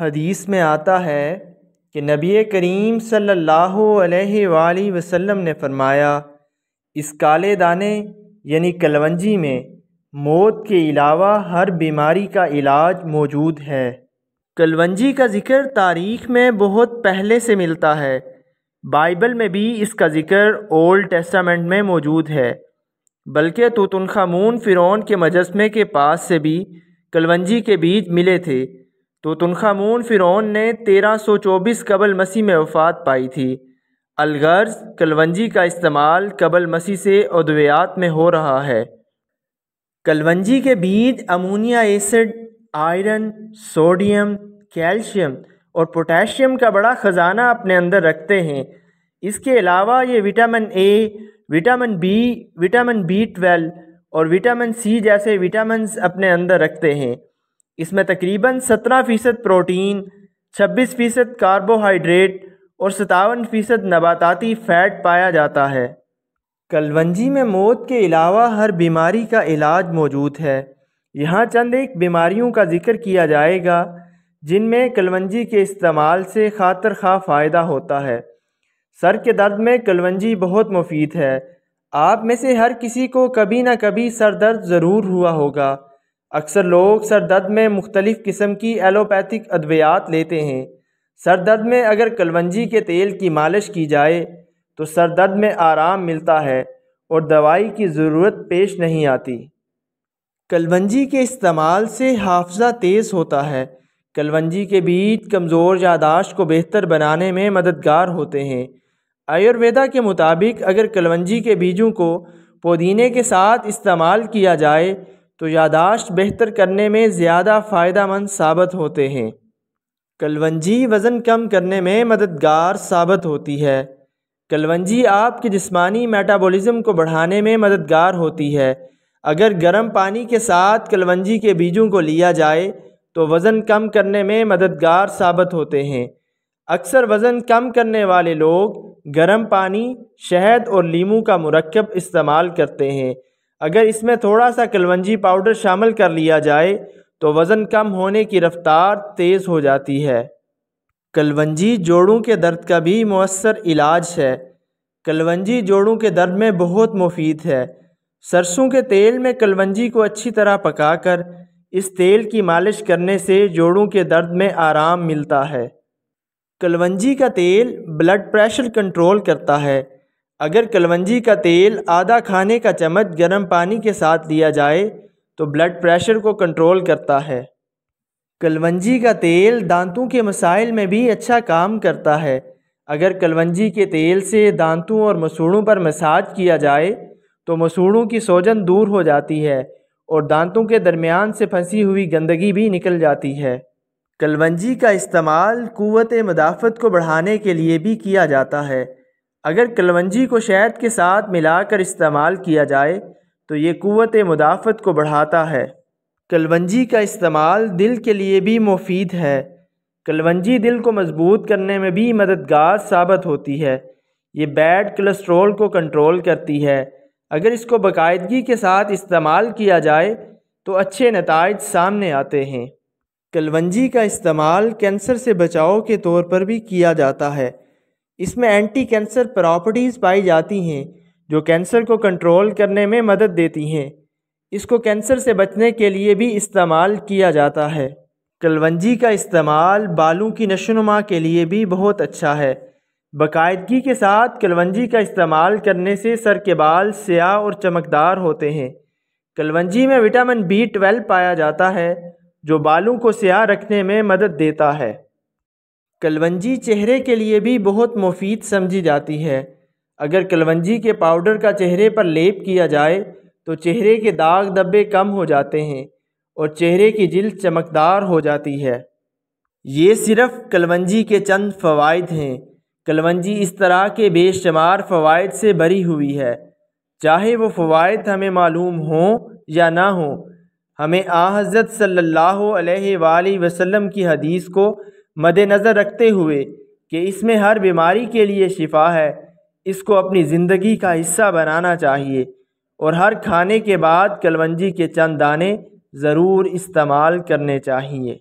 حدیث میں آتا ہے کہ نبی کریم صلی اللہ علیہ وآلہ وسلم نے فرمایا، اس کالے دانے یعنی کلونجی میں موت کے علاوہ ہر بیماری کا علاج موجود ہے۔ کلونجی کا ذکر تاریخ میں بہت پہلے سے ملتا ہے۔ بائبل میں بھی اس کا ذکر اولڈ ٹیسٹامنٹ میں موجود ہے، بلکہ توت عنخ آمون فرعون کے مجسمے کے پاس سے بھی کلونجی کے بیج ملے تھے۔ توت عنخ آمون فرعون نے 1324 قبل مسیح میں وفات پائی تھی۔ الغرض کلونجی کا استعمال قبل مسیح سے ادویات میں ہو رہا ہے۔ کلونجی کے بیج amino acid, iron, sodium, calcium اور پوٹاشیم کا بڑا خزانہ اپنے اندر رکھتے ہیں۔ اس کے علاوہ یہ vitamin A, vitamin B, vitamin B12 اور وٹامن سی جیسے وٹامنز اپنے اندر رکھتے ہیں۔ اس میں تقریباً 17% پروٹین، 26% کاربوہائیڈریٹ اور 57% نباتاتی فیٹ پایا جاتا ہے۔ کلونجی میں موت کے علاوہ ہر بیماری کا علاج موجود ہے۔ یہاں چند ایک بیماریوں کا ذکر کیا جائے گا جن میں کلونجی کے استعمال سے خاطر خواہ فائدہ ہوتا ہے۔ سر کے درد میں کلونجی بہت مفید ہے۔ آپ میں سے ہر کسی کو کبھی نہ کبھی سر درد ضرور ہوا ہوگا۔ اکثر لوگ سر درد میں مختلف قسم کی ایلوپیتھک ادویات لیتے ہیں۔ سر درد میں اگر کلونجی کے تیل کی مالش کی جائے تو سر درد میں آرام ملتا ہے اور دوائی کی ضرورت پیش نہیں آتی۔ کلونجی کے استعمال سے حافظہ تیز ہوتا ہے۔ کلونجی کے بیج کمزور یادداشت کو بہتر بنانے میں مددگار ہوتے ہیں۔ آیورویدا کے مطابق اگر کلونجی کے بیجوں کو پودینے کے ساتھ استعمال کیا جائے تو یادداشت بہتر کرنے میں زیادہ فائدہ مند ثابت ہوتے ہیں۔ کلونجی وزن کم کرنے میں مددگار ثابت ہوتی ہے۔ کلونجی آپ کے جسمانی میٹابولزم کو بڑھانے میں مددگار ہوتی ہے۔ اگر گرم پانی کے ساتھ کلونجی کے بیجوں کو لیا جائے تو وزن کم کرنے میں مددگار ثابت ہوتے ہیں۔ اکثر وزن کم کرنے والے لوگ گرم پانی، شہد اور لیموں کا مرکب استعمال کرتے ہیں۔ اگر اس میں تھوڑا سا کلونجی پاؤڈر شامل کر لیا جائے تو وزن کم ہونے کی رفتار تیز ہو جاتی ہے۔ کلونجی جوڑوں کے درد کا بھی مؤثر علاج ہے۔ کلونجی جوڑوں کے درد میں بہت مفید ہے۔ سرسوں کے تیل میں کلونجی کو اچھی طرح پکا کر اس تیل کی مالش کرنے سے جوڑوں کے درد میں آرام ملتا ہے۔ کلونجی کا تیل بلڈ پریشر کنٹرول کرتا ہے۔ اگر کلونجی کا تیل آدھا کھانے کا چمچ گرم پانی کے ساتھ لیا جائے تو بلڈ پریشر کو کنٹرول کرتا ہے۔ کلونجی کا تیل دانتوں کے مسائل میں بھی اچھا کام کرتا ہے۔ اگر کلونجی کے تیل سے دانتوں اور مسوڑوں پر مساج کیا جائے تو مسوڑوں کی سوجن دور ہو جاتی ہے اور دانتوں کے درمیان سے پھنسی ہوئی گندگی بھی نکل جاتی ہے۔ کلونجی کا استعمال قوت مدافعت کو بڑھانے کے لیے بھی کیا جاتا ہے۔ اگر کلونجی کو شہد کے ساتھ ملا کر استعمال کیا جائے تو یہ قوت مدافعت کو بڑھاتا ہے۔ کلونجی کا استعمال دل کے لیے بھی مفید ہے۔ کلونجی دل کو مضبوط کرنے میں بھی مددگار ثابت ہوتی ہے۔ یہ بیڈ کولیسٹرول کو کنٹرول کرتی ہے۔ اگر اس کو باقاعدگی کے ساتھ استعمال کیا جائے تو اچھے نتائج سامنے آتے ہیں۔ کلونجی کا استعمال کینسر سے بچاؤ کے طور پر بھی کیا جاتا ہے۔ اس میں اینٹی کینسر پراپرٹیز پائی جاتی ہیں جو کینسر کو کنٹرول کرنے میں مدد دیتی ہیں۔ اس کو کینسر سے بچنے کے لیے بھی استعمال کیا جاتا ہے۔ کلونجی کا استعمال بالوں کی نشوونما کے لیے بھی بہت اچھا ہے۔ باقاعدگی کے ساتھ کلونجی کا استعمال کرنے سے سر کے بال سیاہ اور چمکدار ہوتے ہیں۔ کلونجی میں وٹامن B12 پایا جاتا ہے جو بالوں کو سیاہ رکھنے میں مدد دیتا ہے۔ کلونجی چہرے کے لیے بھی بہت مفید سمجھی جاتی ہے۔ اگر کلونجی کے پاؤڈر کا چہرے پر لیپ کیا جائے تو چہرے کے داغ دھبے کم ہو جاتے ہیں اور چہرے کی جلد چمکدار ہو جاتی ہے۔ یہ صرف کلونجی کے چند فوائد ہیں۔ کلونجی اس طرح کے بے شمار فوائد سے بھری ہوئی ہے۔ چاہے وہ فوائد ہمیں معلوم ہوں یا نہ ہوں، ہمیں حضرت صلی اللہ علیہ وآلہ وسلم کی حدیث کو مد نظر رکھتے ہوئے کہ اس میں ہر بیماری کے لیے شفا ہے، اس کو اپنی زندگی کا حصہ بنانا چاہیے اور ہر کھانے کے بعد کلونجی کے چند دانے ضرور استعمال کرنے چاہیے۔